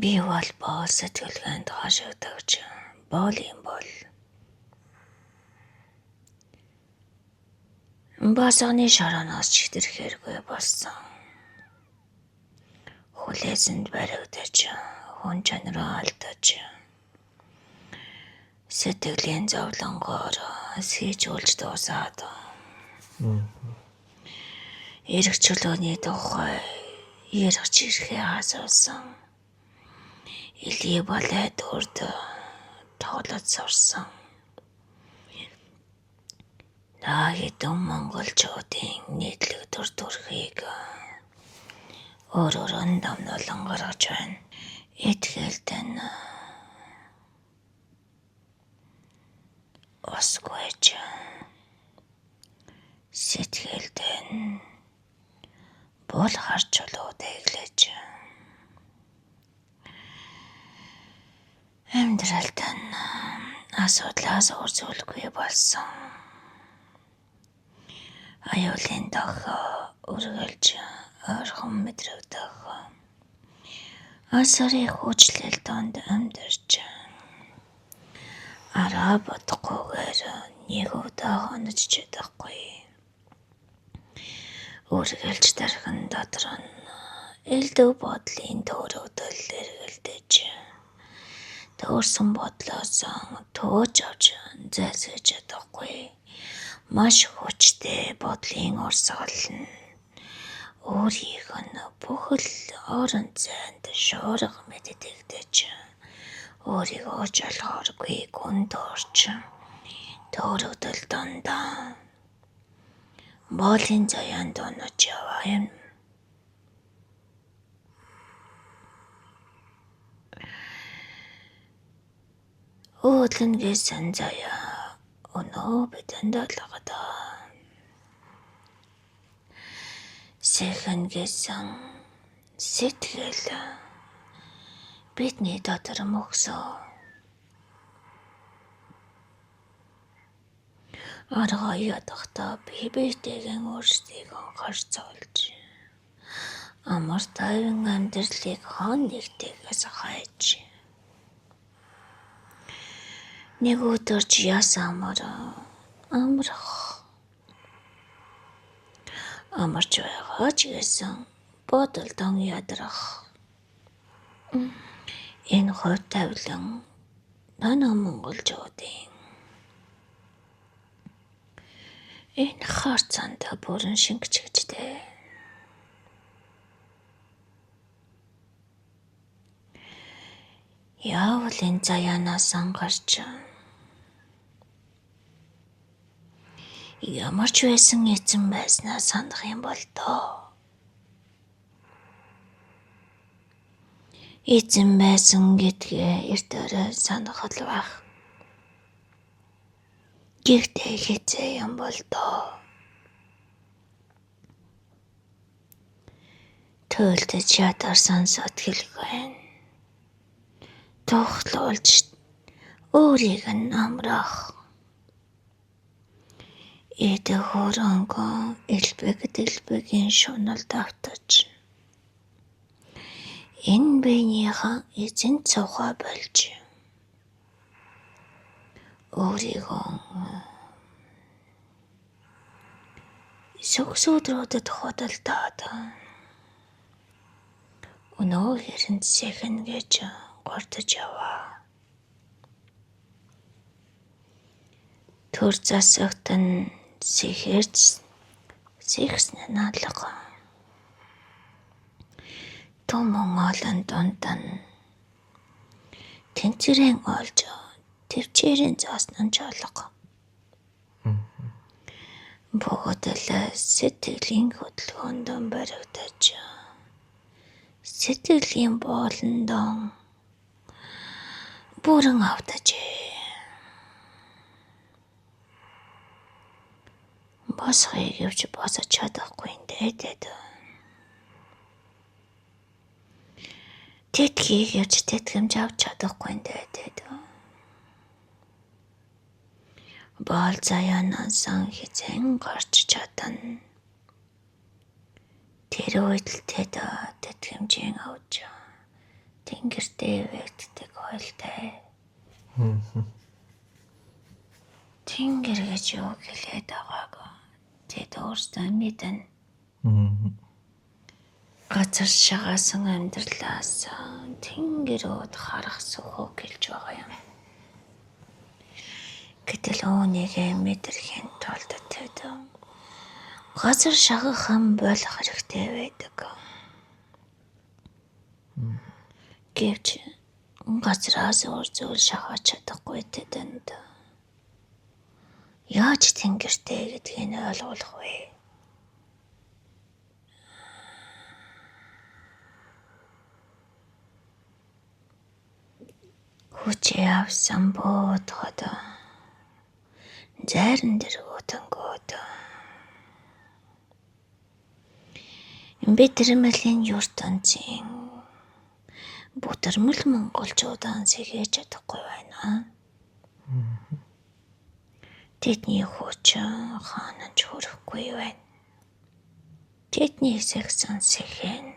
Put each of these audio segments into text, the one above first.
Би бол боол сэтгэлгээнд хашигдагч боол юм бол босооны шороноос чигтэрхээргүй болсон. Хүлээсэнд баригдаж, хүн чанараа алдаж, сэтгэлийн зовлонгоор сийжүүлж дуусаад. Эрх чөлөөний тухай ярих чирхээ асуусан. Илий болоод урд тоглож сурсан. Хэдэн монголчуудын нийтлэг төр төрхийг өөрөөр нь дамнуулан гаргаж байна. Итгэлдэн осгойч сэтгэлдэн бол харчлууд эглэж амьдралд нь асуудлаас урзуулгүй болсон. Аюулын дохоо үргэлж орхон мэдрэгдэх. Асарын хүчлэл донд амьдарч араа бодохгүйгээр нэг удаа хонож чадахгүй. Үргэлж дархан дотор нь элдв бодлын төрөвдөл эргэлдэж төөрсөн бодлоос төөж авч зайлсхийж чадахгүй. Маш хүчтэй бодлын урсгал нь өөрийг нь бүхэл орон зайд шуурга мэддэгдэж өөрийгөө жолооргүй гүнд орч төрөвдөл дондаа боолын заяанд онож яваа юм. Өөдлөнгөөсөн заяа өнөө бидэнд олгодоо. Сэхэнгээсэн сэтгэл бидний дотор мөксөө. Аргаа ядахтаа биетэйгэн өөрсдийг харьцуулж амар тайван амьдралыг хон нэгтэйгээс хайж нэг өдөрч ясамар амарч байгаа ч гэсэн бодолдон ядрах. Энэ хувь тавилан нана монголчуудын энэ харцаанд бүрэн шингэжтэй. Яавлын заяанаас ангарч ямар ч байсан эзэн байснаа санах юм бол доо. Эзэн байсан гэдгээ эртээрээ санах л байх. Гэхдээ хэзээ юм бол доо. Töөлдөж ятар сонсоод хэлгэн. Тухлуулж өөрийг нь амрах. Эдэ хөрөнгөө элбэгийн шунал давтаж. Энэ биенийхээ эзэн цохоо болж. Өөрийгөө сүгсүүдрүүдэд худалдаад. Өнөө хэрэнд сэхэнгэж гортож яваа. Төр засагт нь сэхсэн наалга. Томон олон донтон тэнцэрэн олж төвчээрэн заасан жолго. Боготол сэтгэлийн хөдөлгөөнд баригдаж сэтгэлийн боолндон бүрэн автаж босхийг явж босож чадахгүй ндэдэд. Тэтгэийг явж тэтгэмж авч чадахгүй ндэдэд. Боол заяанаас хизэн гарч чадна. Тэр үед л тэтгэмжийн авч тэнгэртэй эвэгддэг ойлтой. Тэнгэр гэж юу хэлээд байгааг тэд өөрсдөө мэднэ. Газар шагаасан амьдралаас тэнгэрүүд харах сөхөө гэлж байгаа юм. Гэтэл үүнийгээ мэдрэхийн тулд тэд газар шагахан болох хэрэгтэй байдаг. Гэвч газраас өөр зүйл шахаж чадахгүй тэдэнд яаж тэнгэртэй гэдгийг ойлгох вэ? Хүчээ авсан бодоход зарим дээр өтөнгөд бидэрмэлийн ертөнцийн бүтэрмэл монголчуудаа сэхэж чадахгүй байна. Тэдний хүч хаанч хүрэхгүй байна. Тэдний сексэн сэхэн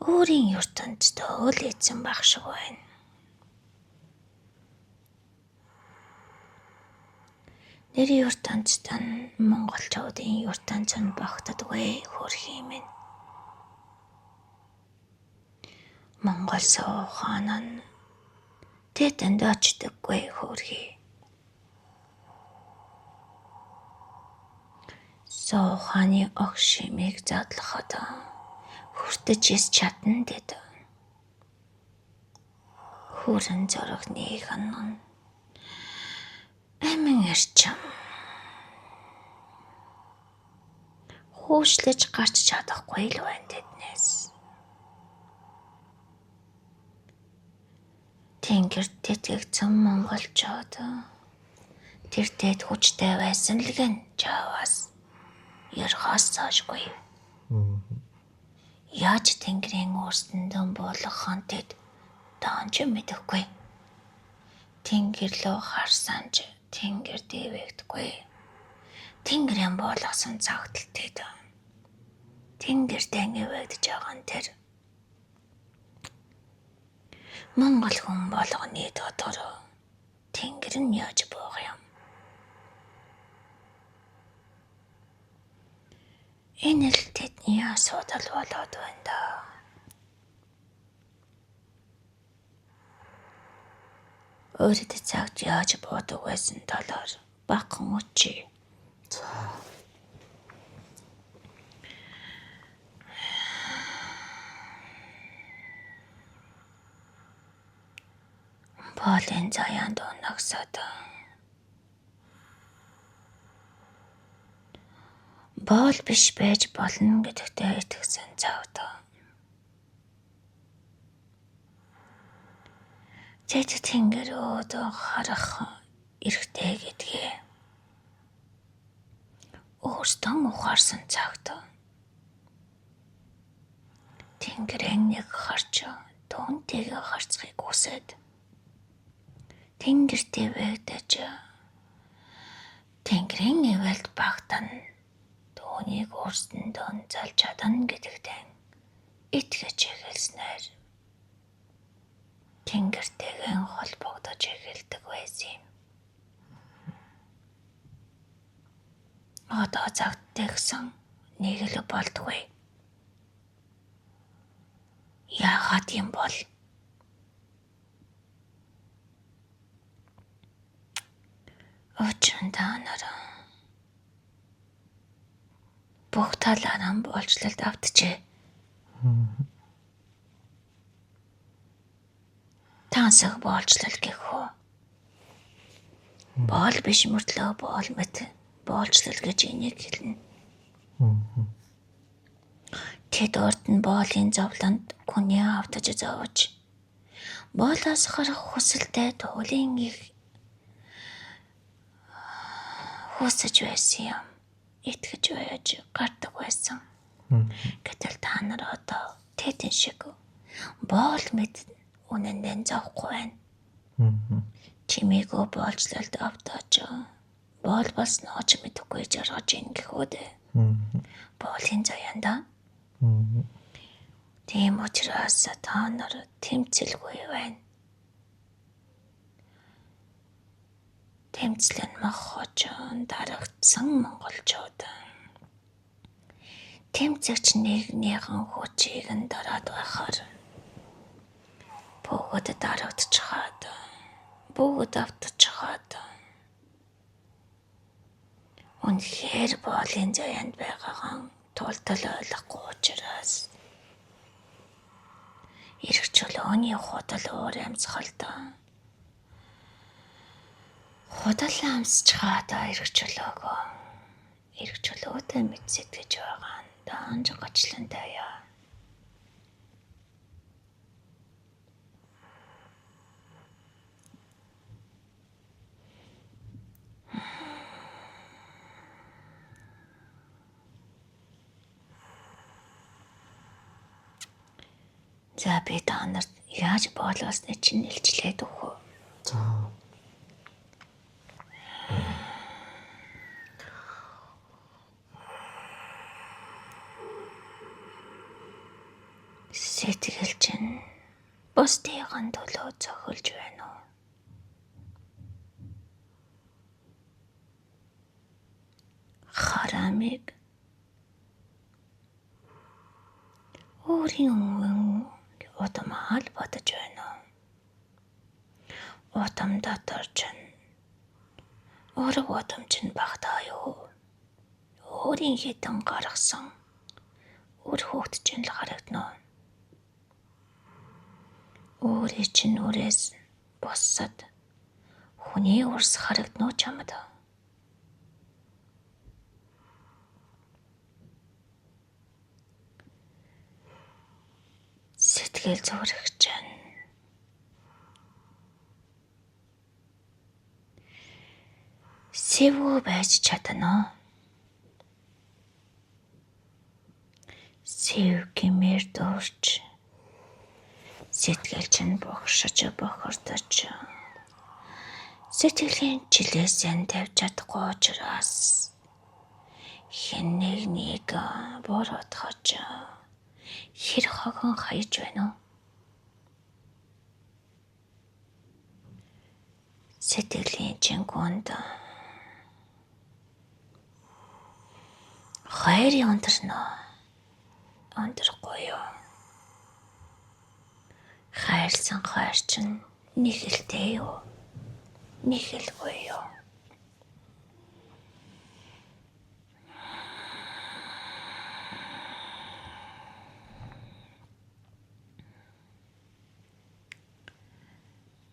өөрийн ертөнцид өөлөцсөн байх шиг байна. Нэр ертөнцид монголчуудын ертөнцөнд багтдаггүй хөрх юм. Монгол суухан тэдэнд очдоггүй хөрхий. Сууханы огшимыг задлахад хүртэж ис чадна дэд. Хүрэн зорогныг анан амин эрчим хуушлаж гарч чадахгүй л байна тэднээс. Тэнгэрт тэтгэгдсэн монголчууд тэртээд хүчтэй байсан л гэн чаваас ярхаас цаашгүй. Яаж тэнгэрийн өөрсөндөө болгохон тэд таанч мэдэхгүй. Тэнгэр лөө харсан ч тэнгэр дэвэгдгүй. Тэнгэрийн болгосон цагт л тэд тэнгэртэй нэвэгдэж байгаа нь тэр. Монгол хүн болгоны дотор тэнгэр нь яаж буух юм? Энэ л тэдний асуудал болоод байна да. Өөрөд цагт яаж буудаг байсан талаар бахан үчи. Болын заяанд унагсаад бол биш байж болно гэдэгтээ итгэсэн цагт тэд тэнгэрүүд харах эрхтэй гэдгээ өөртөө ухаарсан цагт тэнгэрийн нэг харч түүнтэйг харцахыг хүсээд тэнгэртэй вэгдэж тэнгэрийн нэвэлд багтана түүнийг өөрсөндөө залж чадна гэдэгтээ итгэж эхэлснээр тэнгэртэйгэн холбогдож эхэлдэг байсан юм. Одоо цагт тэгсэн нэг л болдгүй. Яагаад юм бол? Очонтанаар бүх талаараа болжлолд автжээ. Тансаг болжлол гэхүү. Боол биш мөртлөө боол мэт болжлол гэж энийг хэлнэ. Тэд урд нь боолын зовлонд хүний автаж зовж боолоос гарах хүсэлтэй туулын их хүсэж байсан юм. Итгэж байж гардаг байсан. Гэтэл та нар одоо тэдэн шиг боол мэт үнэндээ зовхгүй байна. Чимээгүй боолжлолд автаж боол болсноо ч мэдэхгүй жаргаж ин гэхүүд. Боолын заяанда Тийм учраас та нар тэмцэлгүй байна. Тэмцлэн мохоочон дарагдсан монголчууд. Тэмцэгч нэгнийхэн хүчийг нь дараад байхаар бүгд дарагдчихад, бүгд автчихад. Үнэхээр боолын заяанд байгаахан тултал ойлгохгүй учраас эрх чөлөөний худал уур амьсгалтай. Худал амсчаад эрх чөлөөтэй мэд сэтгэж байгаа нь даанч гачлантай яа. За би та нарт яаж боолоосны чинь илчлээд өгөө. За. Сэтгэл чинь бусдын төлөө зохиолж байна уу? Харамыг өөрийн удамаар бодож байна уу? Удам дотор чинь өөрөө удам чинь багтаа юу? Өөрийн хитэн гаргасан өөр хөвгт чинь л харагдана. Өөрийн чинь үрээс боссад хүний урс харагдана уу чамд? Сэтгэл зүрх чинь сэвүү байж чадна. Сэв гэмээр дурч сэтгэл чинь бохиршиж бохирдож сэтгэлийн жилээсээ тавьж чадахгүй учраас хэн нэг боротхож хэр хогон хаяж байна уу? Сэтгэлийн чингүнд хайрын ондрахгүй юу? Хайрлсан хайр чинь нэг элтэй юу? Нэг элгүй юу?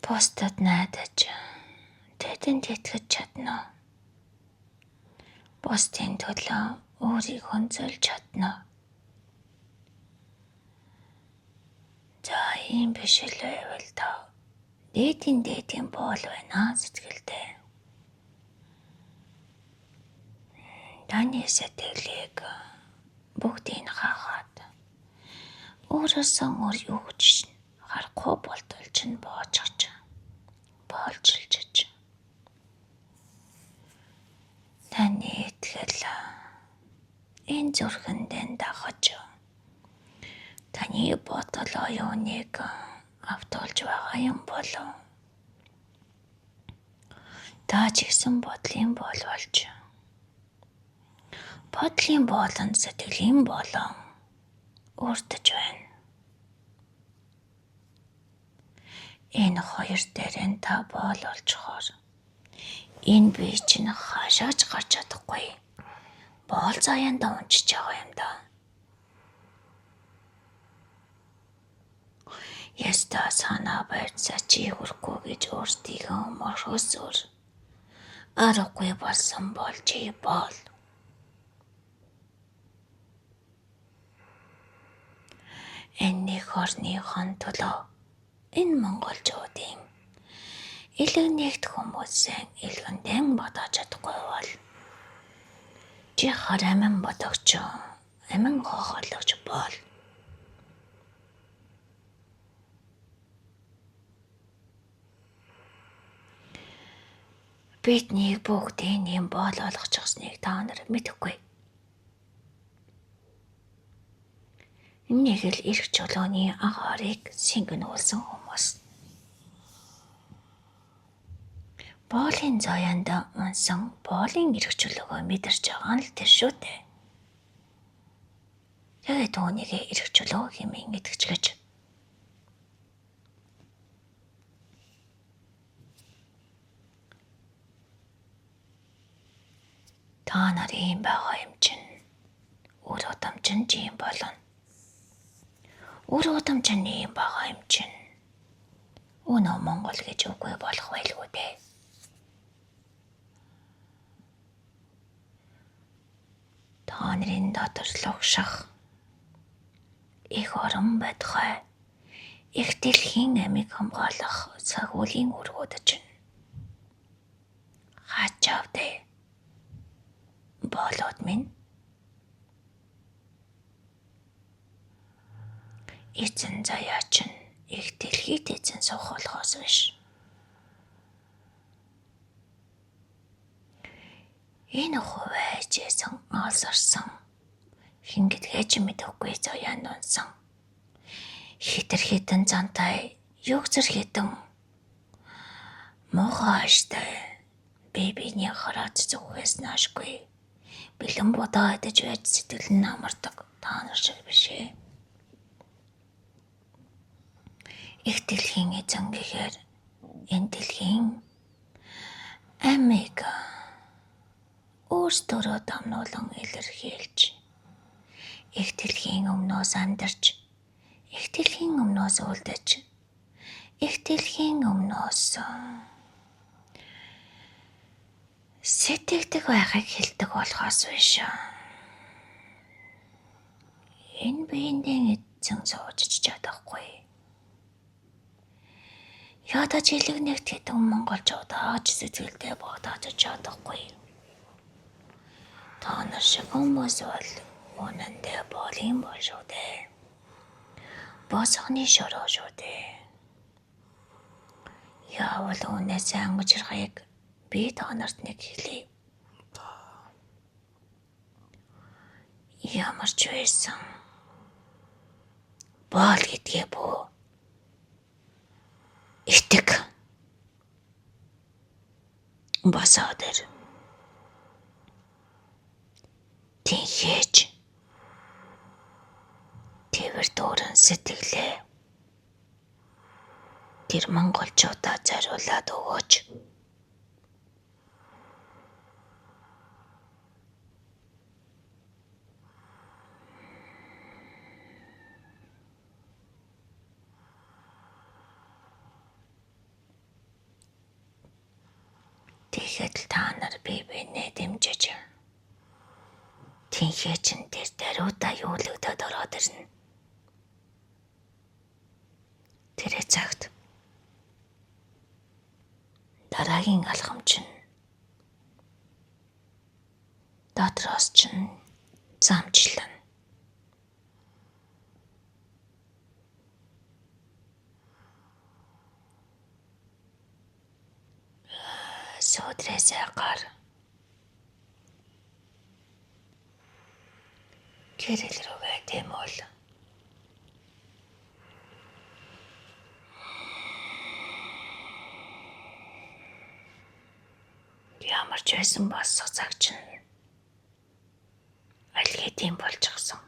Бусдад найдаж тэдэнд итгэж чадна. Бусдын төлөө өөрийгөө зөвлөж чадна. За ийм биш л байвал та дээдийн боол байна сэтгэлдээ. Таны сэтгэлийг бүгдийг хаагаад өөрөөсөө өөр юу гэж харахгүй болтол чинь боочж боолжилж. Таны итгэл энэ зүрхэндээ дагаж таны бодол оюуныг автуулж байгаа юм болов. Та ч гэсэн бодлын боол болж. Бодлын боолонд сэтгэлийн болон өртөж байна. Энэ хоёр дээрэн та боол олчхоор энэ бие чинь хашааж гарч чадахгүй. Боол заяанда унчиж байгаа юм да. Яста санаа барьцаа чи хүрхгүй гэж өөртөө морхосоор аргагүй болсон бол чи боол. Энэ хорныхон төлөө энэ монголчуудын илэг нэгт хүмүүсийн илгэндэн бодож чадахгүй бол чи хараман бодогч амин хохорлогч бол. Бидний бүгдийн юм боол олгочихсныг та нар мэдэхгүй. Нэг л эрх чулууны агаарыг сингэнүүлсэн хүмүүс. Боолын заяанд унсан боолын эрх чулуугаа мэдэрч байгаа нь л тэр шүү дээ. Тэгээд түүнийг эрх чулуу хэмээн итгэж. Та нарын ийм байгаа юм чинь үр удамч нь ийм болно. Үр удамч нь ийм байгаа юм чинь өнөө Монгол гэж үгүй болох байлгүй дээ. Та нарын дотор логших их орон байдгай их дэлхийн амийг хамгаалах цагуулийн өргөд чинь хачаавдэ болоод минь эзэн заяач нь их дэлхийд эзэн суух болохоос биш. Энэ хувайжсэн алсарсан хингэтгээч мэдвгүй заяанд унсан хитэр хитэн зантай югзэр хитэн мохааштай бибиний харац зүгээс наашгүй бэлэн бодоо идэж байж сэтгэл нь амардаг та нар шиг биш ээ. Их дэлхийн эзэн гэхээр энэ дэлхийн амиг өөртөө дамнуулан илэрхийлж их дэлхийн өмнөөс амьдарч их дэлхийн өмнөөс үлдэж их дэлхийн өмнөөс сэтгэдэг байхыг хэлдэг болохоос биш. Энэ биендээ эзэн сууж чадахгүй. Ядаж илэгнэгт хэдэн монголчууд ааж сэтгэлдээ бодож чадахгүй. Та нар шиг хүмүүс бол үнэндээ боолын бол шүү дээ. Босхны шороо шүү дээ. Яавал үнээс ангажрахыг би та нарт нэг хэлье. Ямар ч байсан боол гэдгээ бүү итэг басаадэр тэнхэж тэрвэр дөрөн сэтгэлээ тэр монголчуудаа зориулаад өгөөч. Тэгэхэд та нар бибинээ дэмжиж тэнхээчин дээр даруйдаа юулагдаад ороод ирнэ. Тэр цагт дараагийн алхамч нь дотроос чинь замчлан сөөдрөөсөө гар гэрэл рүүгээ тэмүүл ямар ч байсан босох цаг чинь аль хэдийн болчихсон.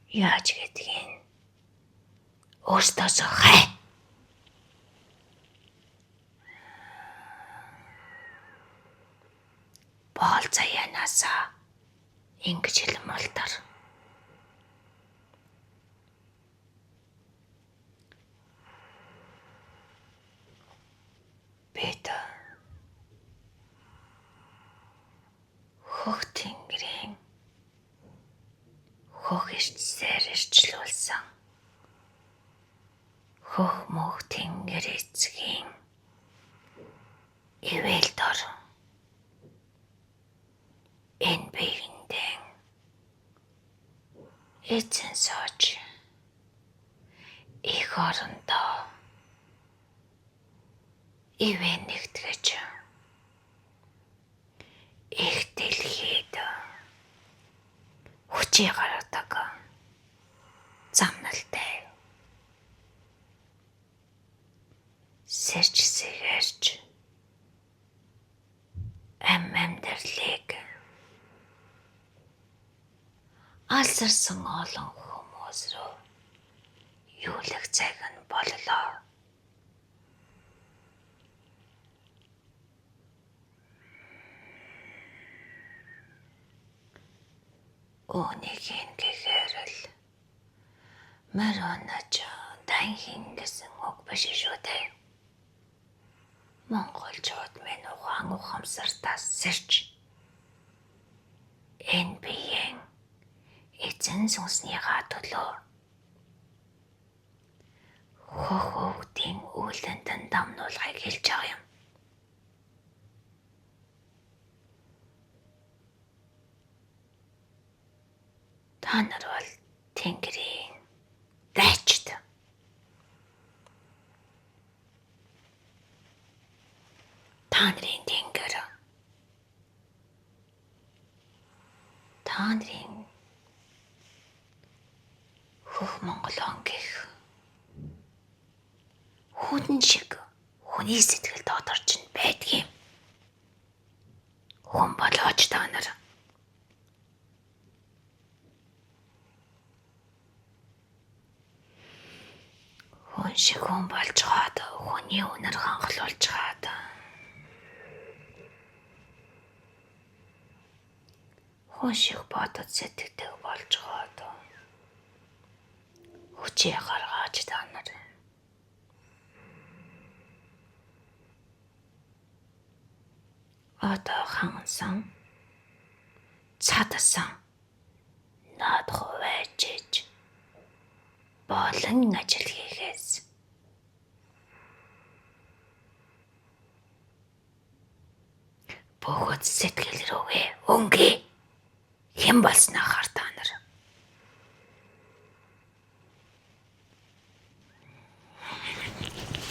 Яаж гэдгийг өөртөөсөө хай. Боол заяанасаа ингэж хэлмэлтэр. Бид хөх тэнгэрийн хөх ирчсээр ирчлүүлсэн хөх мөх тэнгэр эцгийн ивэл дор энэ биендээ эзэн сууж их орондоо ивэн нэгтгэж их дэлхийд хүчээ гаргадаг замналтай сэрч амьдралыг алсарсан олон хүмүүс рүү юулах цаг нь боллоо. Үүнийг гэхээр л марионаж данхин гэсэн үг биш шүү дээ. Монголчууд минь ухаамсартаас сэрч энэ биеийн эзэн сүнснийхаа төлөө хохогдын үлэнд дамнуулахыг хэлж байгаа юм. Та нар бол Тэнгэрийн дайчид. Та нарын Тэнгэр. Та нарын хөх Монголон гэх хүн шиг хүний сэтгэл доторч нь байдгийн. Хүн болооч та нар. Хүн шиг хүн болж хаад хүний үнэр хангалуулж хаад хүн шиг бодод сэтгэдэг болж хаад хүчээ гаргаж та нар одоо хансан цадсан над хувайчиж болон ажил хийхээс бөгөөд сэтгэл рүүгээ өнгөө хэн болсноо хартаа.